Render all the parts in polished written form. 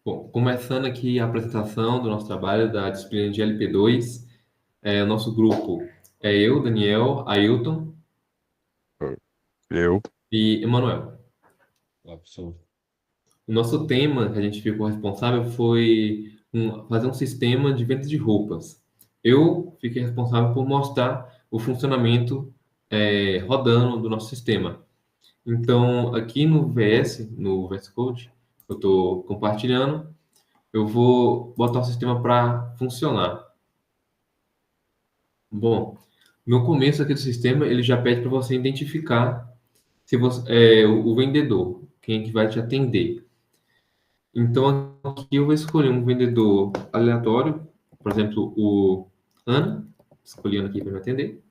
Bom, começando aqui a apresentação do nosso trabalho da disciplina de LP2, o nosso grupo é eu, Daniel, Ailton Eu. e Emanuel. Olá, pessoal. O nosso tema que a gente ficou responsável foi fazer um sistema de venda de roupas. Eu fiquei responsável por mostrar o funcionamento rodando do nosso sistema. Então, aqui no VS Code, eu estou compartilhando, eu vou botar o sistema para funcionar. Bom, no começo aqui do sistema, ele já pede para você identificar se você, o vendedor, quem é que vai te atender. Então, aqui eu vou escolher um vendedor aleatório, por exemplo, o Ana, escolhendo aqui para me atender.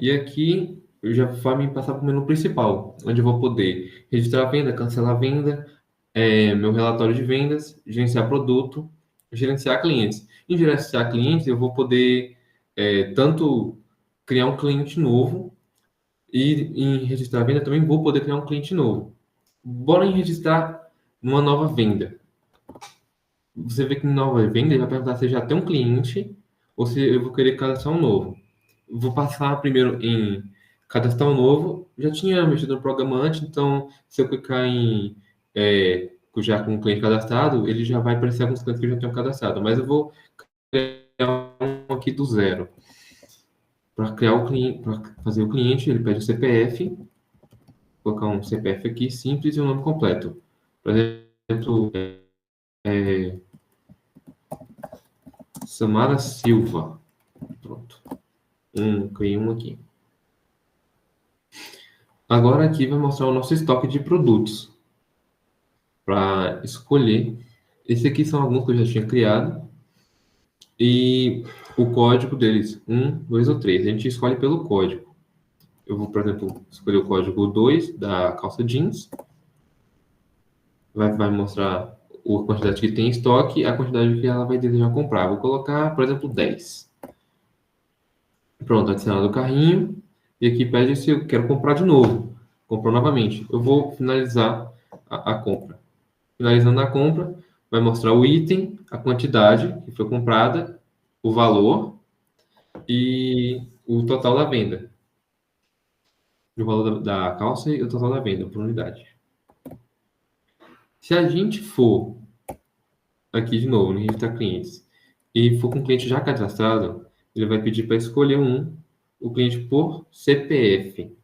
E aqui eu já vai me passar para o menu principal, onde eu vou poder registrar a venda, cancelar a venda, meu relatório de vendas, gerenciar produto, gerenciar clientes. Em gerenciar clientes, eu vou poder tanto criar um cliente novo e em registrar a venda também vou poder criar um cliente novo. Bora em registrar uma nova venda. Você vê que em nova venda ele vai perguntar se já tem um cliente ou se eu vou querer cadastrar um novo. Vou passar primeiro em cadastrar um novo. Já tinha mexido no programa antes, então se eu clicar em já com o cliente cadastrado, ele já vai aparecer alguns clientes que eu já tenho cadastrado. Mas eu vou criar um aqui do zero. Para criar o cliente, para fazer o cliente, ele pede o CPF, vou colocar um CPF aqui simples e um nome completo. Por exemplo, Samara Silva. Pronto. Criei um aqui. Agora aqui vai mostrar o nosso estoque de produtos. Para escolher. Esse aqui são alguns que eu já tinha criado. E o código deles, 1, 2 ou 3. A gente escolhe pelo código. Eu vou, por exemplo, escolher o código 2 da calça jeans. Vai mostrar a quantidade que tem em estoque, a quantidade que ela vai desejar comprar. Vou colocar, por exemplo, 10. Pronto, adicionado o carrinho. E aqui pede se eu quero comprar de novo. Comprou novamente. Eu vou finalizar a compra. Finalizando a compra, vai mostrar o item, a quantidade que foi comprada, o valor e o total da venda. O valor da calça e o total da venda por unidade. Se a gente for aqui de novo no registrar clientes e for com o cliente já cadastrado, ele vai pedir para escolher o cliente por CPF.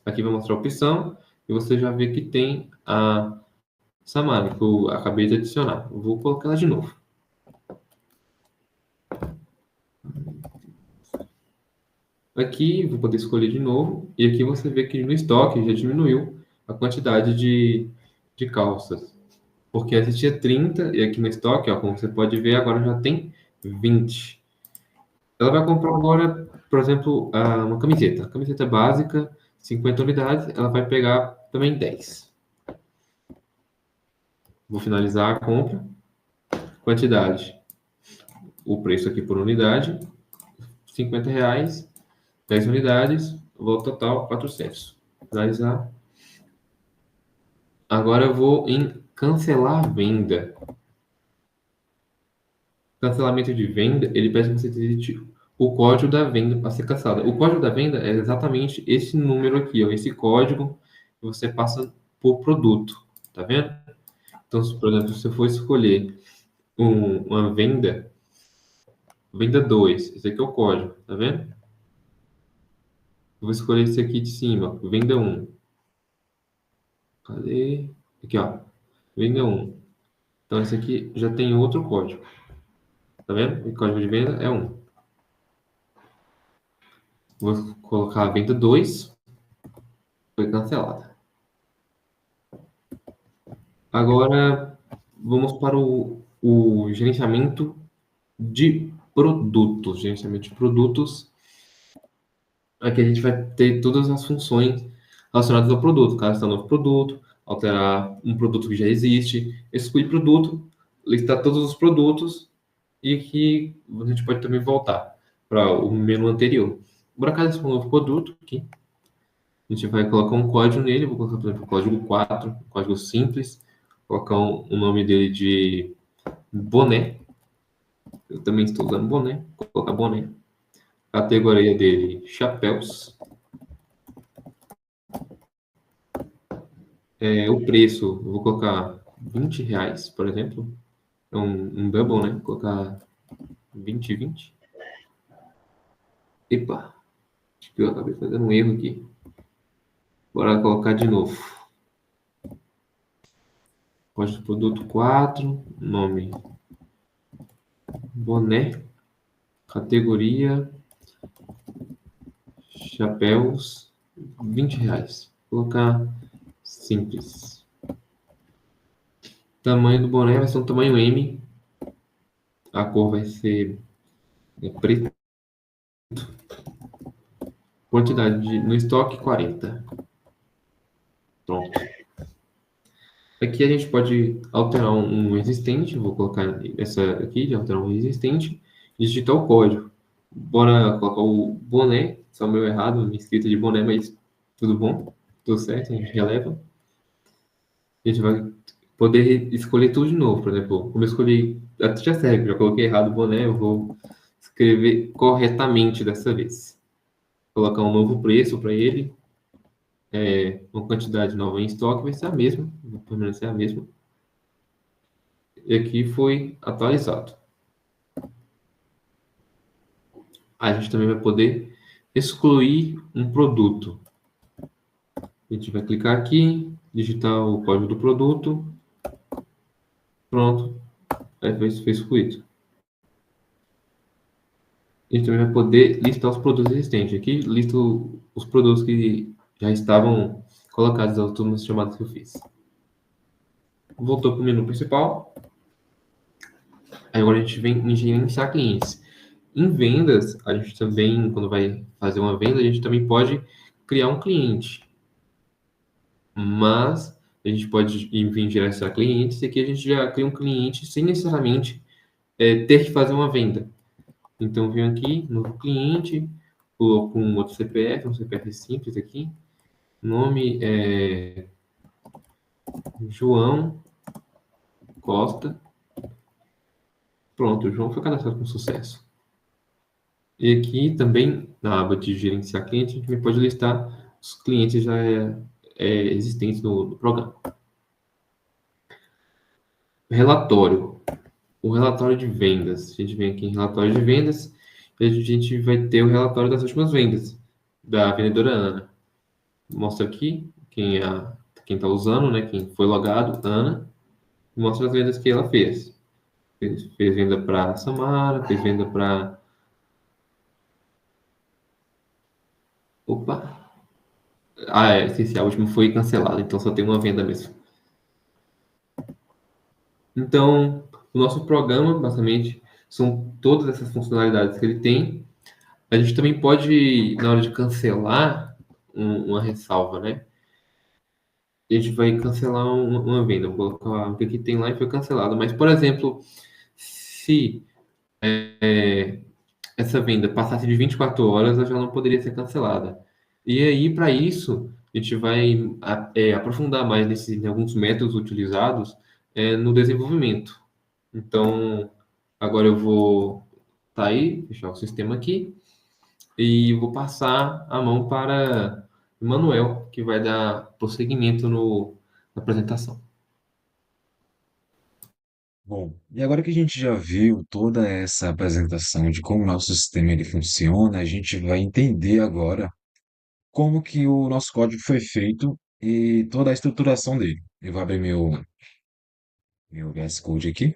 Aqui vai mostrar a opção e você já vê que tem a Samara, que eu acabei de adicionar. Eu vou colocar ela de novo. Aqui vou poder escolher de novo e aqui você vê que no estoque já diminuiu a quantidade de calças. Porque antes tinha 30 e aqui no estoque, ó, como você pode ver, agora já tem 20. Ela vai comprar agora, por exemplo, uma camiseta. Camiseta básica, 50 unidades, ela vai pegar também 10. Vou finalizar a compra. Quantidade. O preço aqui por unidade, R$ 50, 10 unidades, valor total 400. Finalizar. Agora eu vou em cancelar venda. Cancelamento de venda, ele pede que você digite o código da venda para ser cancelada. O código da venda é exatamente esse número aqui, ó, esse código que você passa por produto, tá vendo? Então, por exemplo, se eu for escolher uma venda, venda 2, esse aqui é o código, tá vendo? Eu vou escolher esse aqui de cima, venda 1. Cadê? Aqui, ó, venda 1. Então, esse aqui já tem outro código, tá vendo? O código de venda é 1. Vou colocar a venda 2, foi cancelada. Agora, vamos para o gerenciamento de produtos. Gerenciamento de produtos. Aqui a gente vai ter todas as funções relacionadas ao produto. Cadastrar um novo produto, alterar um produto que já existe, excluir produto, listar todos os produtos e que a gente pode também voltar. para o menu anterior. Por acaso, esse é um novo produto aqui. A gente vai colocar um código nele. Vou colocar, por exemplo, o código 4, código simples. Colocar o nome dele de boné. Eu também estou usando boné. Vou colocar boné. Categoria dele, chapéus. O preço, eu vou colocar R$ 20, por exemplo. É um double, né? Vou colocar 20 e 20. Epa, acho que eu acabei fazendo um erro aqui. Bora colocar de novo. Código de produto 4, nome boné, categoria chapéus, R$ 20. Vou colocar simples. Tamanho do boné vai ser um tamanho M. A cor vai ser preto. Quantidade no estoque 40. Pronto. Aqui a gente pode alterar um existente. Vou colocar essa aqui de alterar um existente e digitar o código. Bora colocar o boné. Só o meu errado, minha escrita de boné, mas tudo bom, tudo certo, a gente releva. A gente vai poder escolher tudo de novo. Por exemplo, como eu escolhi, até já serve, já coloquei errado o boné, eu vou escrever corretamente dessa vez. Colocar um novo preço para ele, uma quantidade nova em estoque vai ser a mesma, vai permanecer a mesma. E aqui foi atualizado. A gente também vai poder excluir um produto. A gente vai clicar aqui, digitar o código do produto, pronto, aí foi excluído. A gente também vai poder listar os produtos existentes. Aqui listo os produtos que já estavam colocados nas últimas chamadas que eu fiz. Voltou para o menu principal. Aí agora a gente vem em gerenciar clientes. Em vendas, a gente também, quando vai fazer uma venda, a gente também pode criar um cliente. Mas a gente pode vir gerenciar clientes e aqui a gente já cria um cliente sem necessariamente ter que fazer uma venda. Então, eu venho aqui, novo cliente, coloco um outro CPF, um CPF simples aqui. Nome é João Costa. Pronto, o João foi cadastrado com sucesso. E aqui também, na aba de gerenciar cliente, a gente também pode listar os clientes já existentes no programa. Relatório. O relatório de vendas. A gente vem aqui em relatório de vendas e a gente vai ter o relatório das últimas vendas da vendedora Ana. Mostra aqui quem está usando, né? Quem foi logado, Ana. E mostra as vendas que ela fez. Fez venda para Samara, fez venda para. Opa! Ah, esqueci, a última foi cancelada, então só tem uma venda mesmo. Então, o nosso programa, basicamente, são todas essas funcionalidades que ele tem. A gente também pode, na hora de cancelar uma ressalva, né? A gente vai cancelar uma venda. Vou colocar o que aqui tem lá e foi cancelado. Mas, por exemplo, se essa venda passasse de 24 horas, ela já não poderia ser cancelada. E aí, para isso, a gente vai aprofundar mais em alguns métodos utilizados no desenvolvimento. Então, agora eu vou sair, fechar o sistema aqui e vou passar a mão para o Manuel, que vai dar prosseguimento na apresentação. Bom, e agora que a gente já viu toda essa apresentação de como o nosso sistema ele funciona, a gente vai entender agora como que o nosso código foi feito e toda a estruturação dele. Eu vou abrir meu VS Code aqui.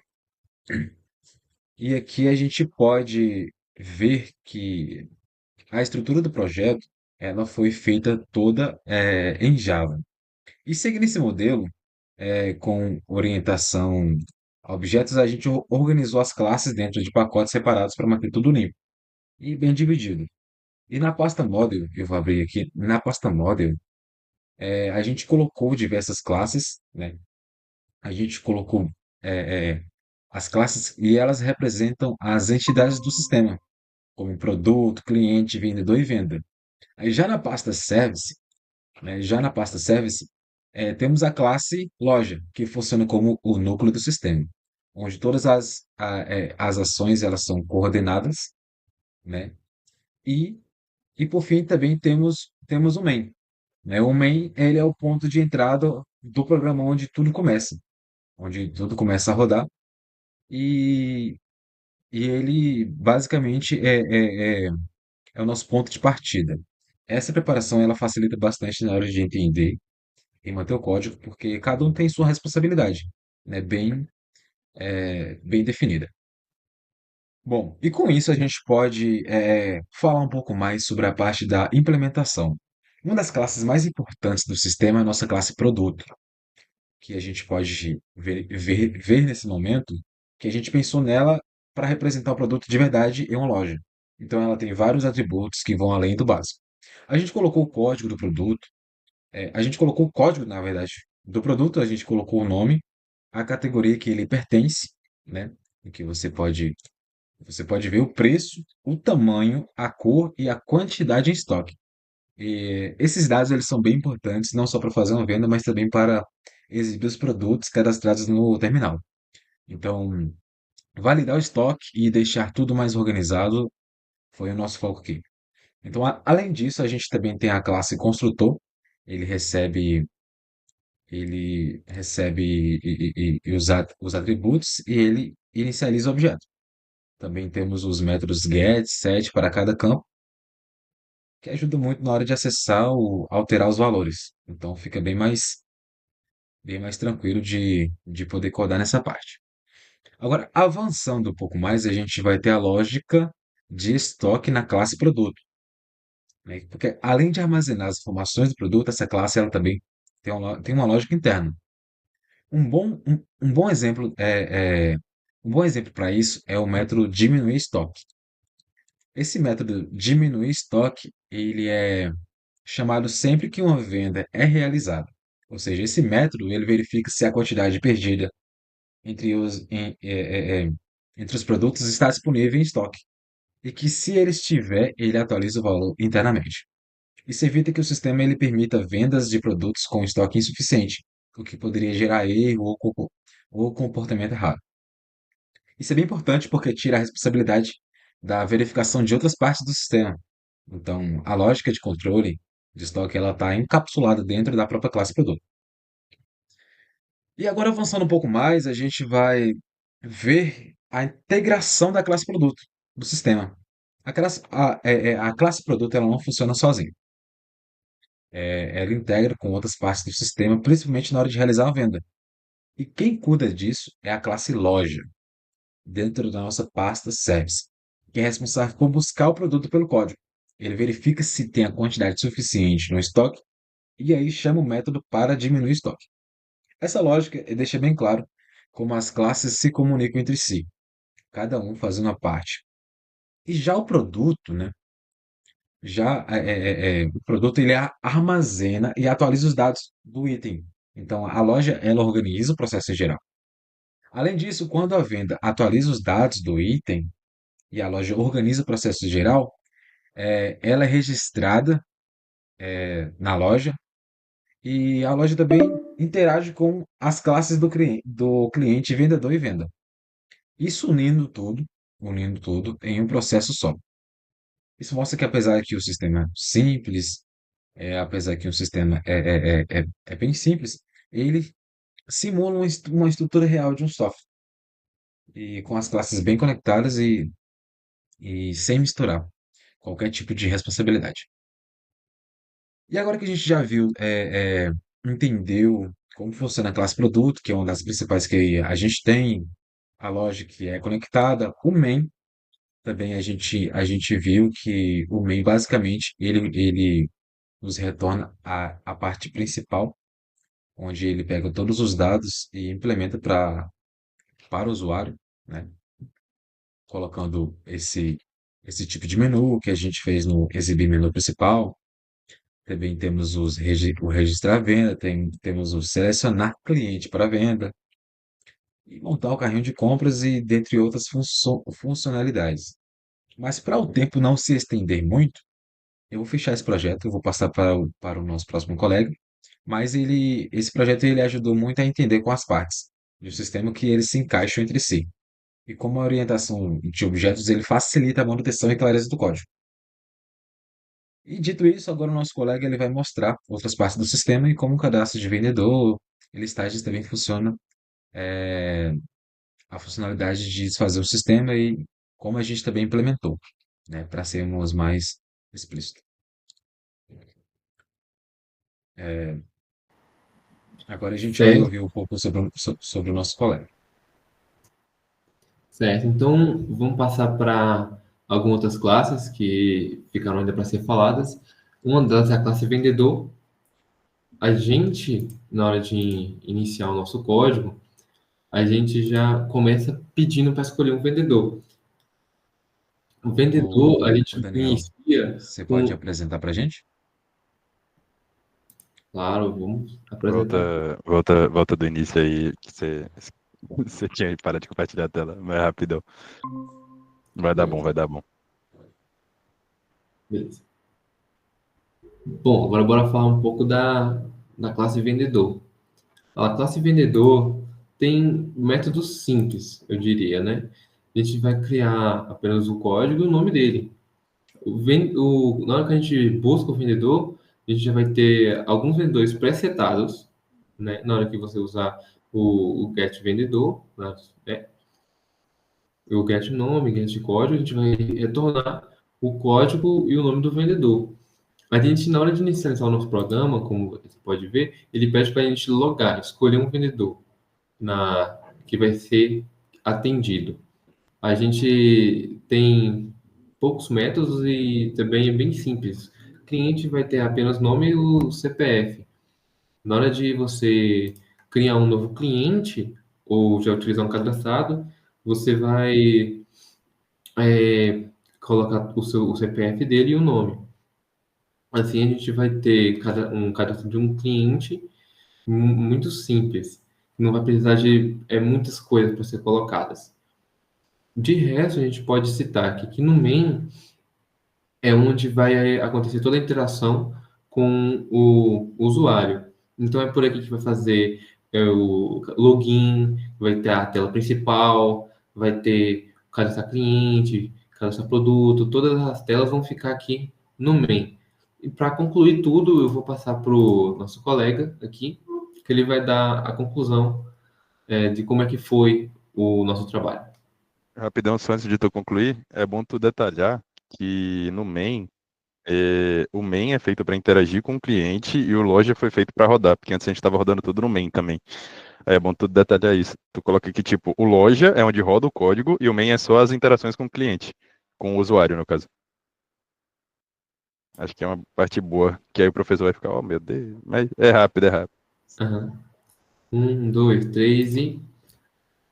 E aqui a gente pode ver que a estrutura do projeto ela foi feita toda em Java. E seguindo esse modelo, com orientação a objetos, a gente organizou as classes dentro de pacotes separados para manter tudo limpo e bem dividido. E na pasta Model, eu vou abrir aqui, na pasta Model, a gente colocou diversas classes, né? A gente colocou é, é, as classes e elas representam as entidades do sistema. como produto, cliente, vendedor e venda. Aí já na pasta Service, né, já na pasta Service, temos a classe Loja, que funciona como o núcleo do sistema, onde todas as ações elas são coordenadas, né? E, e por fim também temos o main, né? O main ele é o ponto de entrada do programa onde tudo começa a rodar e, e ele basicamente é o nosso ponto de partida. Essa preparação ela facilita bastante na hora de entender e manter o código, porque cada um tem sua responsabilidade, né? Bem definida. Bom, e com isso a gente pode falar um pouco mais sobre a parte da implementação. Uma das classes mais importantes do sistema é a nossa classe produto, que a gente pode ver nesse momento que a gente pensou nela para representar o produto de verdade em uma loja. Então ela tem vários atributos que vão além do básico. A gente colocou o código do produto, a gente colocou o código, na verdade, do produto, a gente colocou o nome, a categoria que ele pertence, né? Em que você pode ver o preço, o tamanho, a cor e a quantidade em estoque. E esses dados eles são bem importantes, não só para fazer uma venda, mas também para exibir os produtos cadastrados no terminal. Então, validar o estoque e deixar tudo mais organizado foi o nosso foco aqui. Então, além disso, a gente também tem a classe construtor. Ele recebe, ele recebe os atributos e ele inicializa o objeto. Também temos os métodos get, set para cada campo, que ajuda muito na hora de acessar ou alterar os valores. Então fica bem mais tranquilo de poder codar nessa parte. Agora, avançando um pouco mais, a gente vai ter a lógica de estoque na classe produto, né? Porque além de armazenar as informações do produto, essa classe ela também tem uma lógica interna. Um bom exemplo um bom exemplo para isso é o método diminuir estoque. Esse método diminuir estoque, ele é chamado sempre que uma venda é realizada. Ou seja, esse método ele verifica se a quantidade perdida entre os produtos está disponível em estoque e que se ele estiver, ele atualiza o valor internamente. Isso evita que o sistema ele permita vendas de produtos com estoque insuficiente, o que poderia gerar erro ou comportamento errado. Isso é bem importante porque tira a responsabilidade da verificação de outras partes do sistema. Então, a lógica de controle de estoque ela está encapsulada dentro da própria classe produto. E agora, avançando um pouco mais, a gente vai ver a integração da classe produto do sistema. A classe produto ela não funciona sozinha. Ela integra com outras partes do sistema, principalmente na hora de realizar a venda. E quem cuida disso é a classe loja, dentro da nossa pasta Service, que é responsável por buscar o produto pelo código. Ele verifica se tem a quantidade suficiente no estoque e aí chama o método para diminuir o estoque. Essa lógica deixa bem claro como as classes se comunicam entre si, cada um fazendo a parte. E já o produto, né? O produto ele armazena e atualiza os dados do item. Então a loja ela organiza o processo em geral. Além disso, quando a venda atualiza os dados do item e a loja organiza o processo geral, ela é registrada na loja e a loja também interage com as classes do cliente, vendedor e venda. Isso unindo tudo em um processo só. Isso mostra que apesar que o sistema é simples, apesar que o sistema é bem simples, ele simula uma estrutura real de um software e com as classes bem conectadas e sem misturar qualquer tipo de responsabilidade. E agora que a gente já viu, entendeu como funciona a classe produto, que é uma das principais que a gente tem, a loja que é conectada, o main também a gente viu que o main basicamente ele nos retorna a parte principal, onde ele pega todos os dados e implementa para o usuário, né? Colocando esse tipo de menu que a gente fez no exibir menu principal. Também temos o registrar venda, temos o selecionar cliente para venda e montar o carrinho de compras e dentre outras funcionalidades. Mas para o tempo não se estender muito, eu vou fechar esse projeto, eu vou passar para o nosso próximo colega, mas esse projeto ele ajudou muito a entender com as partes do sistema que eles se encaixam entre si. E como a orientação de objetos, ele facilita a manutenção e clareza do código. E dito isso, agora o nosso colega ele vai mostrar outras partes do sistema e como o cadastro de vendedor e listagens também funciona, a funcionalidade de desfazer o sistema e como a gente também implementou, né, para sermos mais explícitos. É, agora a gente vai Certo, ouvir um pouco sobre o nosso colega. certo. Então, vamos passar para algumas outras classes que ficaram ainda para ser faladas. Uma delas é a classe vendedor. A gente, na hora de iniciar o nosso código, a gente já começa pedindo para escolher um vendedor. O vendedor, a O gente Daniel, inicia você pode com. apresentar para a gente? Claro, vamos apresentar. Volta do início aí, que você tinha aí, para de compartilhar a tela, mais rapidão. Vai dar bom, Beleza. vai dar bom. Beleza. Bom, agora bora falar um pouco da classe vendedor. A classe vendedor tem métodos simples, eu diria, né? A gente vai criar apenas o código e o nome dele. Na hora que a gente busca o vendedor, a gente já vai ter alguns vendedores pré-setados, né? Na hora que você usar o get vendedor, né? O get nome, get código, a gente vai retornar o código e o nome do vendedor. A gente, na hora de inicializar o nosso programa, como você pode ver, ele pede para a gente logar, escolher um vendedor que vai ser atendido. A gente tem poucos métodos e também é bem simples. O cliente vai ter apenas nome e o CPF. Na hora de você criar um novo cliente ou já utilizar um cadastrado, você vai colocar o CPF dele e o nome. Assim a gente vai ter um cadastro de um cliente muito simples. Não vai precisar de muitas coisas para ser colocadas. De resto, a gente pode citar aqui que no main é onde vai acontecer toda a interação com o usuário. Então é por aqui que vai fazer o login, vai ter a tela principal, vai ter cadastrar cliente, cadastrar produto, todas as telas vão ficar aqui no main. E para concluir tudo, eu vou passar para o nosso colega aqui, que ele vai dar a conclusão de como é que foi o nosso trabalho. Rapidão, só antes de tu concluir, é bom tu detalhar que no main, o main é feito para interagir com o cliente e o loja foi feito para rodar, porque antes a gente estava rodando tudo no main também. Aí é bom tu detalhar isso. Tu coloca aqui, tipo, o loja é onde roda o código e o main é só as interações com o cliente, com o usuário, no caso. Acho que é uma parte boa, que aí o professor vai ficar, oh meu Deus, mas é rápido, é rápido. Aham. Um, dois, três e.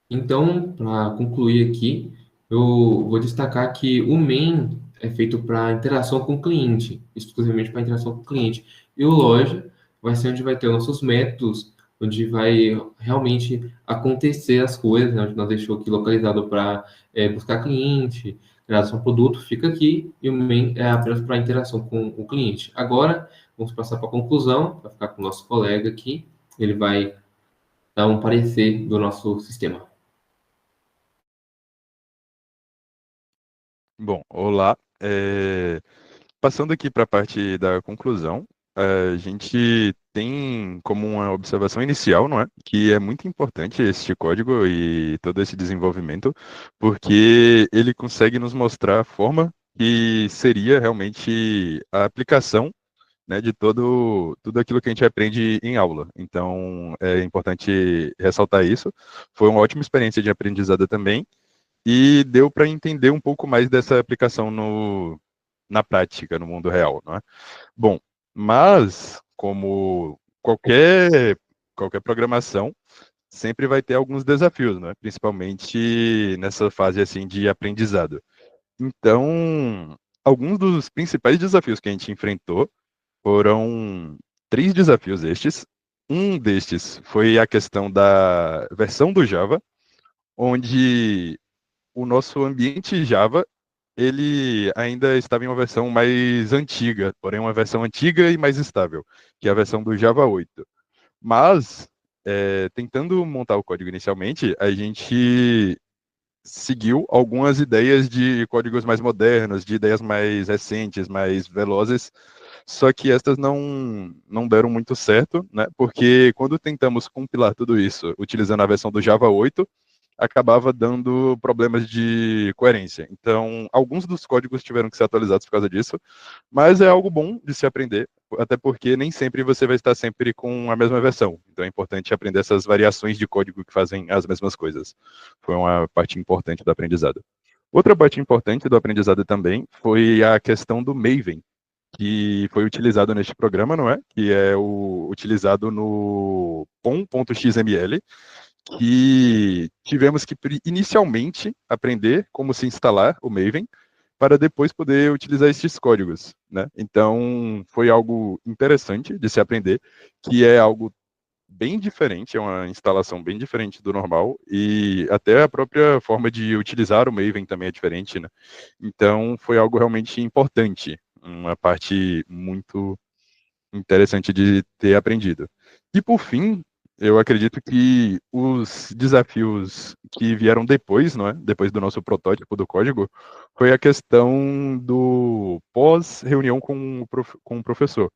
Então, para concluir aqui, eu vou destacar que o main é feito para interação com o cliente, exclusivamente para interação com o cliente. E o loja vai ser onde vai ter os nossos métodos, onde vai realmente acontecer as coisas, né? Onde nós deixou aqui localizado para buscar cliente, criação de produto, fica aqui, e o main é apenas para interação com o cliente. Agora, vamos passar para a conclusão, vai ficar com o nosso colega aqui, ele vai dar um parecer do nosso sistema. Bom, olá. Passando aqui para a parte da conclusão, a gente tem como uma observação inicial, não é? Que é muito importante este código e todo esse desenvolvimento, porque ele consegue nos mostrar a forma que seria realmente a aplicação, né, de tudo aquilo que a gente aprende em aula. Então, é importante ressaltar isso. Foi uma ótima experiência de aprendizado também e deu para entender um pouco mais dessa aplicação na prática, no mundo real, não é? Bom, mas como qualquer programação, sempre vai ter alguns desafios, não é? Principalmente nessa fase assim de aprendizado. Então, alguns dos principais desafios que a gente enfrentou foram três desafios estes. Um destes foi a questão da versão do Java, onde o nosso ambiente Java ele ainda estava em uma versão mais antiga, porém uma versão antiga e mais estável, que é a versão do Java 8. Mas, tentando montar o código inicialmente, a gente seguiu algumas ideias de códigos mais modernos, de ideias mais recentes, mais velozes, só que estas não deram muito certo, né? Porque quando tentamos compilar tudo isso utilizando a versão do Java 8, acabava dando problemas de coerência. Então, alguns dos códigos tiveram que ser atualizados por causa disso, mas é algo bom de se aprender, até porque nem sempre você vai estar sempre com a mesma versão. Então é importante aprender essas variações de código que fazem as mesmas coisas. Foi uma parte importante do aprendizado. Outra parte importante do aprendizado também foi a questão do Maven, que foi utilizado neste programa, não é? Que é o utilizado no pom.xml, que tivemos que inicialmente aprender como se instalar o Maven para depois poder utilizar estes códigos, né? Então, foi algo interessante de se aprender, que é algo bem diferente, é uma instalação bem diferente do normal, e até a própria forma de utilizar o Maven também é diferente, né? Então, foi algo realmente importante, uma parte muito interessante de ter aprendido. E por fim, eu acredito que os desafios que vieram depois, não é? Depois do nosso protótipo do código, foi a questão do pós-reunião com o professor,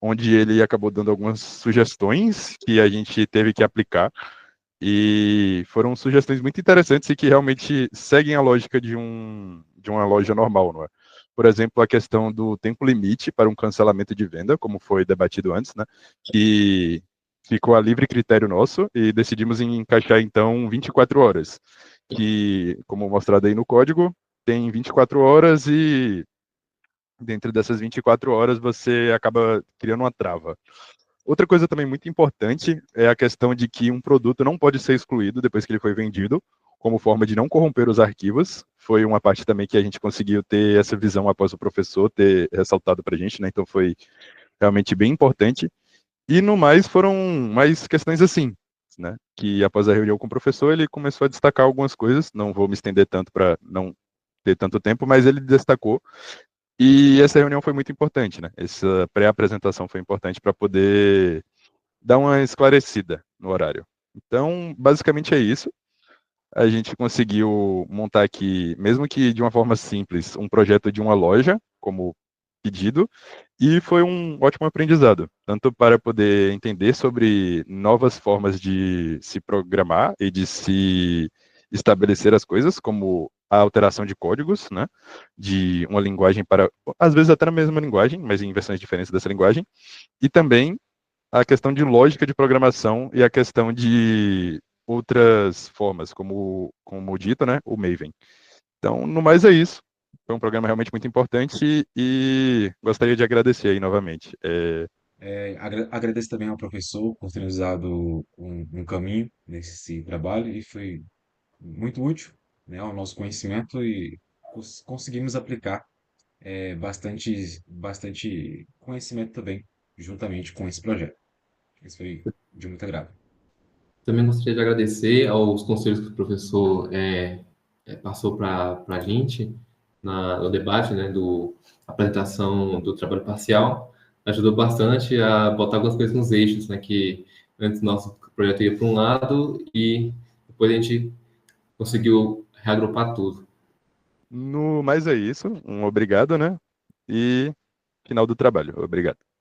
onde ele acabou dando algumas sugestões que a gente teve que aplicar, e foram sugestões muito interessantes e que realmente seguem a lógica de uma loja normal, não é? Por exemplo, a questão do tempo limite para um cancelamento de venda, como foi debatido antes, né? Que ficou a livre critério nosso e decidimos em encaixar, então, 24 horas, que, como mostrado aí no código, tem 24 horas e dentro dessas 24 horas você acaba criando uma trava. Outra coisa também muito importante é a questão de que um produto não pode ser excluído depois que ele foi vendido, como forma de não corromper os arquivos. Foi uma parte também que a gente conseguiu ter essa visão após o professor ter ressaltado para a gente, né? Então foi realmente bem importante. E no mais foram mais questões assim, né? Que após a reunião com o professor ele começou a destacar algumas coisas. Não vou me estender tanto para não ter tanto tempo, mas ele destacou e essa reunião foi muito importante, né? Essa pré-apresentação foi importante para poder dar uma esclarecida no horário. Então, basicamente é isso. A gente conseguiu montar aqui, mesmo que de uma forma simples, um projeto de uma loja, como pedido, e foi um ótimo aprendizado, tanto para poder entender sobre novas formas de se programar e de se estabelecer as coisas, como a alteração de códigos, né, de uma linguagem para, às vezes até na mesma linguagem, mas em versões diferentes dessa linguagem, e também a questão de lógica de programação e a questão de outras formas, como dito, né, o Maven. Então, no mais é isso. Foi um programa realmente muito importante e gostaria de agradecer aí novamente. Agradeço também ao professor por ter nos dado um caminho nesse trabalho e foi muito útil, né, ao nosso conhecimento e conseguimos aplicar bastante conhecimento também juntamente com esse projeto. Isso foi de muito agrado. Também gostaria de agradecer aos conselhos que o professor passou para a gente no debate, né, do apresentação do trabalho parcial. Ajudou bastante a botar algumas coisas nos eixos, né, que antes nosso projeto ia para um lado e depois a gente conseguiu reagrupar tudo. No mais é isso. Um obrigado, né? E final do trabalho. Obrigado.